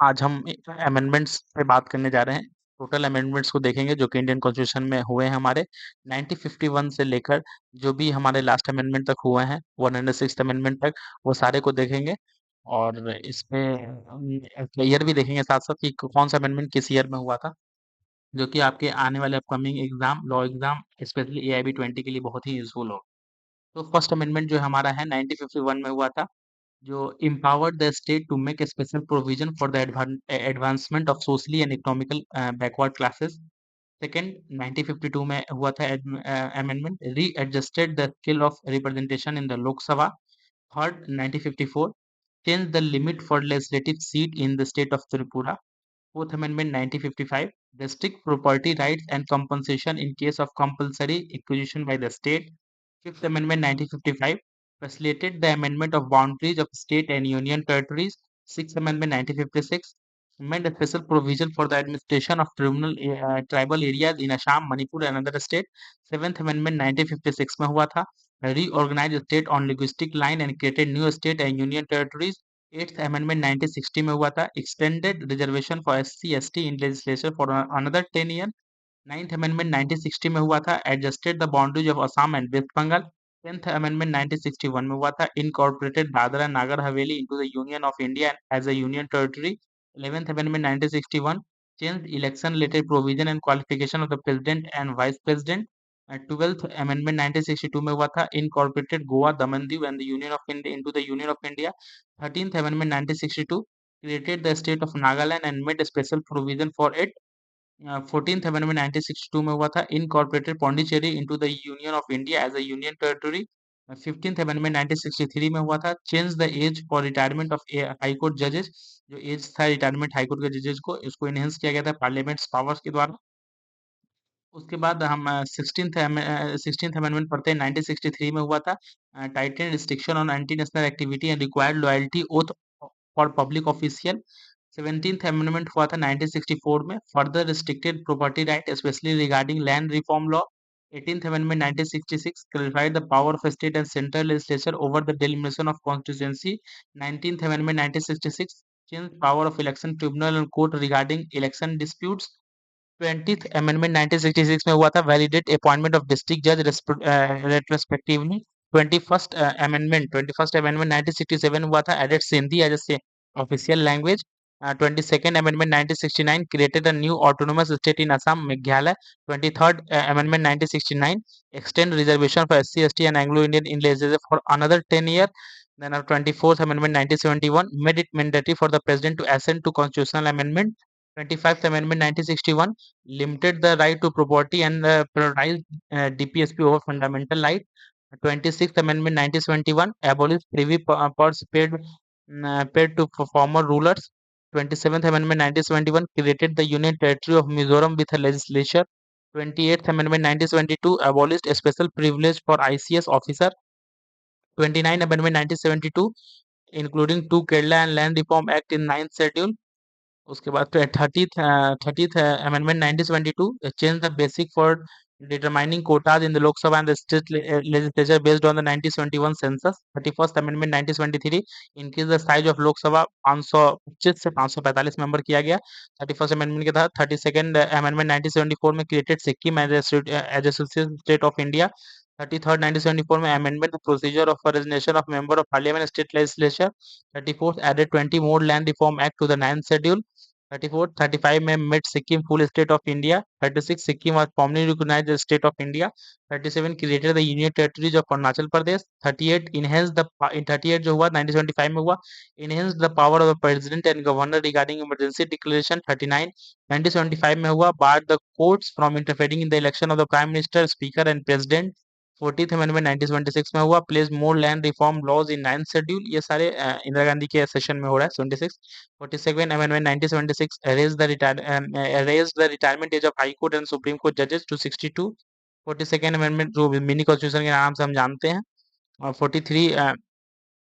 आज हम अमेंडमेंट्स पे बात करने जा रहे हैं। टोटल अमेंडमेंट्स को देखेंगे जो कि इंडियन कॉन्स्टिट्यूशन में हुए हैं हमारे 1951 से लेकर जो भी हमारे लास्ट अमेंडमेंट तक हुए हैं 106th अमेंडमेंट तक, वो सारे को देखेंगे। और इसमें ईयर भी देखेंगे साथ साथ कि कौन सा अमेंडमेंट किस ईयर में हुआ था, जो कि आपके आने वाले upcoming exam, law exam, specially AIB 20 के लिए बहुत ही यूजफुल हो। तो फर्स्ट अमेंडमेंट जो हमारा है 1951 में हुआ था, जो empowered the state to make a special provision for the advancement of socially and economical backward classes. Second, 1952 में हुआ था amendment readjusted the scale of representation in the Lok Sabha. Third, 1954 changed the limit for legislative seat in the state of Tripura. Fourth Amendment 1955 restrict property rights and compensation in case of compulsory acquisition by the state. Fifth Amendment 1955 facilitated the amendment of boundaries of state and union territories. Sixth Amendment 1956 made a special provision for the administration of tribal areas in Assam, Manipur and other states. Seventh Amendment 1956 में हुआ था, reorganized state on linguistic line and created new state and union territories. Eighth Amendment 1960 में हुआ था, extended reservation for SC/ST in legislature for another 10 years. Ninth Amendment 1960 में हुआ था, adjusted the boundaries of Assam and West Bengal. 10th Amendment 1961 में हुआ था, incorporated Dadra and Nagar Haveli into the Union of India as a union territory. 11th Amendment 1961 changed election-related provision and qualification of the president and vice president. 12th Amendment 1962 में हुआ था, incorporated Goa, Daman Diu and the Union of India into the Union of India. 13th Amendment 1962 created the state of Nagaland and made a special provision for it. 14th Amendment 1962 में हुआ था, incorporated Pondicherry into the Union of India as a union territory. 15th Amendment 1963 में हुआ था, change the age for retirement of high court judges. जो as था retirement high court के जजेस को, इसको इनहेंस किया गया था पार्लियामेंट्स पावर्स के द्वारा। उसके बाद हम 16th अमेंडमेंट पढ़ते हैं, 1963 में हुआ था, Titan restriction on anti national activity and required loyalty oath for public official. 17th amendment हुआ था 1964 में, further restricted property right specially regarding land reform law. 18th amendment 1966 clarified the power of state and central legislature over the delimitation of constituency. 19th amendment 1966 changed power of election tribunal and court regarding election disputes. 20th amendment 1966 में हुआ था, validate appointment of district जज retrospectively. 21st amendment 1967 हुआ था, added Sindhi as a official language. 22nd amendment 1969 created a new autonomous state in Assam, Meghalaya. 23rd amendment 1969 extend reservation for SC/ST and Anglo-Indian in legislature for another 10 years. Then our 24th Amendment 1971 made it mandatory for the President to assent to constitutional amendment. 25th Amendment 1961 limited the right to property and prioritized DPSP over fundamental right. 26th Amendment 1971 abolished privy purse paid to former rulers. 27th Amendment 1971 created the Union Territory of Mizoram with a legislature. 28th Amendment 1972 abolished a special privilege for ICS officer. 29th Amendment 1972 including two Kerala and Land Reform Act in 9th schedule. उसके बाद फिर 30th amendment 1972 change the basic for determining quotas in the Lok Sabha and the state legislature based on the 1971 census. 31st Amendment 1973 increase the size of Lok Sabha 525 से 545 member किया गया 31st Amendment के तहत। 32nd Amendment 1974 में created Sikkim as a associate state of India. 33rd 1974 में amendment the procedure of resignation of member of parliament and state legislature. 34th added 20 more land reform act to the 9th schedule. 34th 35 में made Sikkim full state of India. 36 Sikkim was formally recognized as state of India. 37 created the union territories of Arunachal Pradesh. 38 enhanced the in 38 जो हुआ 1975 में हुआ, enhanced the power of the president and governor regarding emergency declaration. 39 1975 में हुआ, barred the courts from interfering in the election of the prime minister, speaker and president. 14th amendment 1976 में हुआ, place more land reform laws in 9th schedule. ये सारे इंदिरा गांधी के session में हो रहा है। 76 42nd amendment 1976 raised the retirement age of high court and supreme court judges to 62. 42nd amendment जो मिनी कॉन्स्टिट्यूशन के नाम से हम जानते हैं। और 43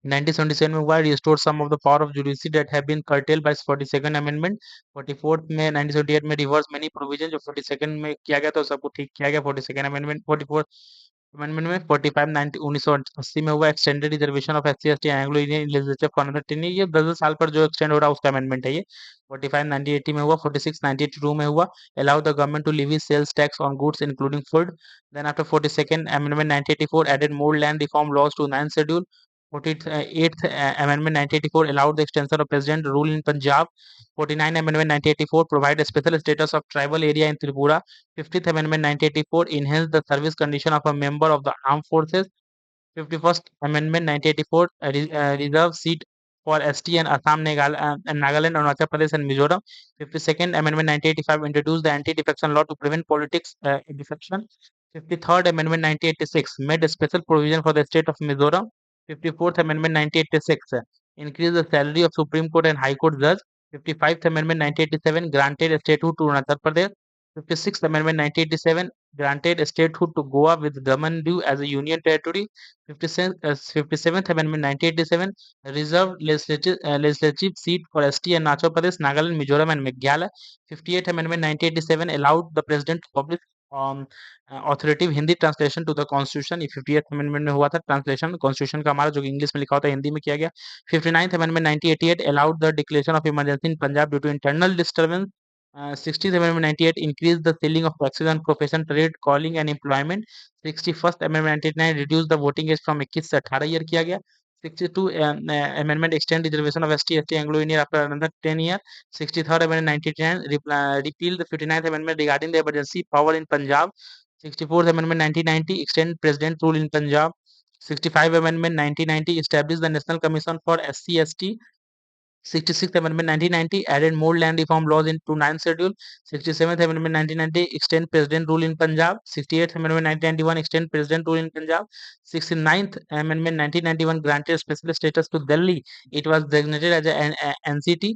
1977 में हुआ, restore some of the power of judiciary that have been curtailed by 42nd amendment. 44th में 1978 में रिवर्स मेनी प्रोविजन जो 42nd में किया गया था सबको ठीक किया गया 42nd अमेंडमेंट। 44 अमेंडमेंट में 1980 में हुआ, extended reservation of SC ST Anglo Indian legislature for another 10 year, ये 10 साल पर जो एक्सटेंड हो रहा है उसका अमेंडमेंट है ये। 45 1980 में हुआ, 46 1982 में हुआ, allow the government to levy sales tax on goods including food. Then after 42nd amendment 1984 added more land reform laws to 9th schedule. 48th amendment 1984 allowed the extension of president rule in Punjab. 49 amendment 1984 provide a special status of tribal area in Tripura. 50th Amendment 1984 enhanced the service condition of a member of the armed forces. 51st Amendment 1984 reserve seat for ST and Assam, Nagaland, Arunachal Pradesh and Mizoram. 52nd Amendment 1985 introduced the anti-defection law to prevent politics defection. 53rd Amendment 1986 made a special provision for the state of Mizoram. 54th Amendment 1986 increased the salary of Supreme Court and High Court judge. 55th Amendment 1987 granted a statehood to Arunachal Pradesh. 56th Amendment 1987 granted a statehood to Goa with Daman-Diu as a union territory. 57th Amendment 1987 reserved legislative seat for ST and Arunachal Pradesh, Nagaland, Mizoram and Meghalaya. 58th Amendment 1987 allowed the president to publish um, authoritative Hindi translation to the constitution. ये 50th amendment में हुआ था, translation constitution का हमारा जो English में लिखा होता है हिंदी में किया गया। 59th amendment 1988 allowed the declaration of emergency in Punjab due to internal disturbance. 60th Amendment 98 increased the ceiling of taxes on profession, trade, calling and employment. 61st Amendment 99 reduced the voting age from 21 से 18 year किया गया। 62 Amendment extend reservation of ST, ST Anglo Indian after another 10 year. 63rd Amendment 1999 repealed the 59th Amendment regarding the emergency power in Punjab. 64th Amendment 1990 extend president rule in Punjab. 65 Amendment 1990 established the National Commission for SC ST. 66th Amendment 1990 added more land reform laws into 9th schedule. 67th Amendment 1990 extend president rule in Punjab. 68th Amendment 1991 extend president rule in Punjab. 69th Amendment 1991 granted special status to Delhi. It was designated as a NCT.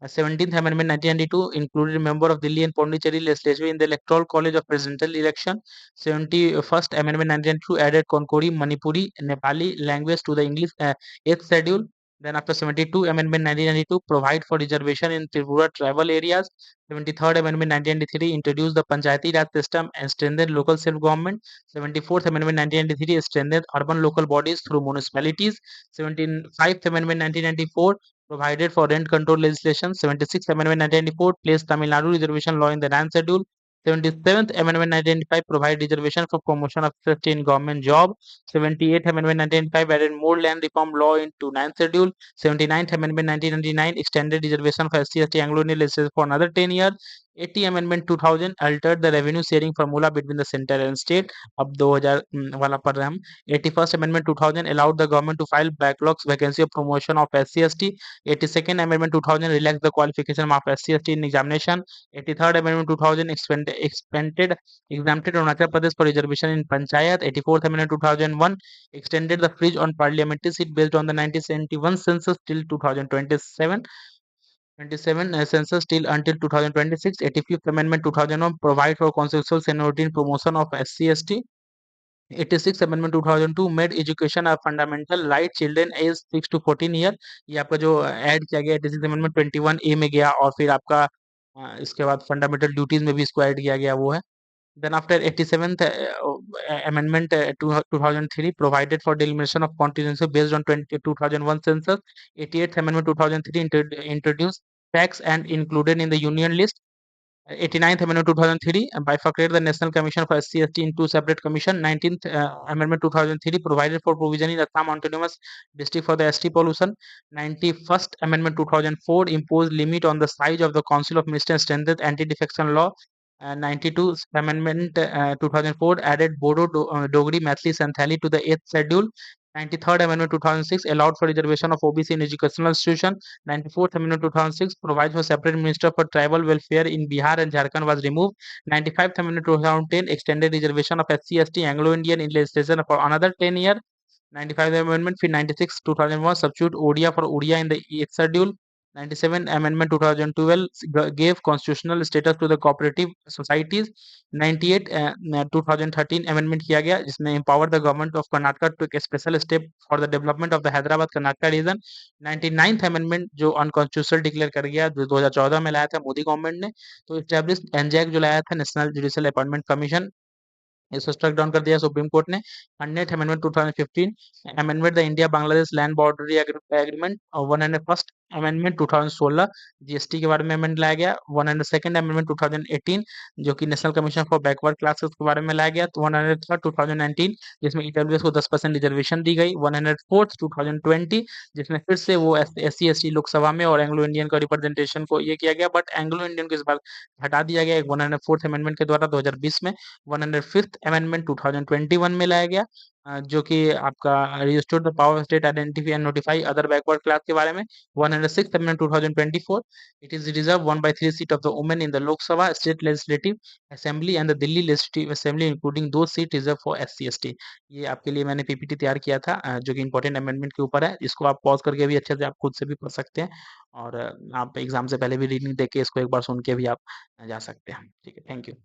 17th Amendment 1992 included a member of Delhi and Pondicherry legislature in the Electoral College of presidential election. 71st Amendment 1992 added Konkori, Manipuri, Nepali language to the English 8th schedule. Then after 72 Amendment 1992 provide for reservation in Tripura tribal areas. 73rd Amendment 1993 introduced the Panchayati Raj system and strengthened local self-government. 74th Amendment 1993 strengthened urban local bodies through municipalities. 75th Amendment 1994 provided for rent control legislation. 76th Amendment 1994 placed Tamil Nadu reservation law in the 9th schedule. 77th Amendment 1995 provide reservation for promotion of safety in government job. 78th Amendment 1995 added more land reform law into 9th schedule. 79th Amendment 1999 extended reservation for SC ST Anglo Indian legislatures for another 10 years. 80 Amendment 2000 altered the revenue sharing formula between the center and state. अब 2000 वाला पढ़ रहे हैं हम। 81st Amendment 2000 allowed the government to file backlogs vacancy of promotion of SC ST. 82nd Amendment 2000 relaxed the qualification of SC ST in examination. 83rd Amendment 2000 expanded exempted Arunachal Pradesh for reservation in Panchayat. 84th Amendment 2001 extended the fringe on parliamentary seat based on the 1971 census till 2027. 27 census till until 2026. 85th Amendment 2001 provide for consensual seniority in promotion of SC ST. 86 Amendment 2002 made education a fundamental right children age 6 to 14 year. ये आपका जो add किया गया 86 amendment 21 ए में गया और फिर आपका इसके बाद फंडामेंटल ड्यूटीज में भी इसको ऐड किया गया वो है। Then after 87th Amendment 2003 provided for delimitation of constituency based on 2001 census. 88th Amendment 2003 introduced tax and included in the union list. 89th Amendment 2003 bifurcated the National Commission for SC ST in two separate commission. 19th Amendment 2003 provided for provision in Assam Autonomous District for the ST pollution. 91st Amendment 2004 imposed limit on the size of the Council of Ministers and strengthened anti-defection law. 92 Amendment 2004 added Bodo, Dogri, Maithili, Santhali to the 8th schedule. 93rd Amendment 2006 allowed for reservation of OBC in educational institution. 94th Amendment 2006 provides for separate minister for tribal welfare in Bihar and Jharkhand was removed. 95th Amendment 2010 extended reservation of SC ST Anglo Indian in legislation for another 10 years. 95th Amendment, फिर 96 2001 substitute ODIA for ODIA in the 8th schedule. 97 Amendment 2012 gave constitutional status to the cooperative societies. 98 2013 amendment किया गया जिसने empower the government of Karnataka to take a special step for the development of the Hyderabad Karnataka region. 99th amendment जो unconstitutional declare कर गया जो 2014 में लाया था मोदी गवर्नमेंट ने, तो established NJAC जो लाया था नेशनल जुडिशियल अपॉइंटमेंट कमीशन इसको स्ट्रक डाउन कर दिया सुप्रीम कोर्ट ने। 100th amendment 2015, amendment the India Bangladesh land boundary agreement, और 101st अमेंडमेंट 2016 जीएसटी के बारे में अमेंड लाया गया। 102nd अमेंडमेंट 2018 जो कि national commission for backward classes के बारे में लाया गया। तो 103rd 2019 जिसमें ईडब्ल्यूएस को 10% रिजर्वेशन दी गई। 104th 2020 जिसमें फिर से वो S C S T Lok Sabha में और एंग्लो इंडियन का रिप्रेजेंटेशन को ये किया गया, बट एंग्लो इंडियन को इस बार हटा दिया गया 104th अमेंडमेंट के द्वारा 2020 में। 105th अमेंडमेंट 2021 में लाया गया, जो कि आपका restore the power of state identify and notify other backward class के बारे में। 106th amendment 2024, it is reserve 1/3 seat of the women in the Lok Sabha state legislative assembly and the Delhi legislative assembly including दो seat reserve for SC ST. ये आपके लिए मैंने PPT तैयार किया था, जो कि इंपॉर्टेंट अमेंडमेंट के ऊपर है। इसको आप पॉज करके भी अच्छे से आप खुद से भी पढ़ सकते हैं, और आप एग्जाम से पहले भी रीडिंग देके इसको एक बार सुन के भी आप जा सकते हैं। ठीक है, थैंक यू।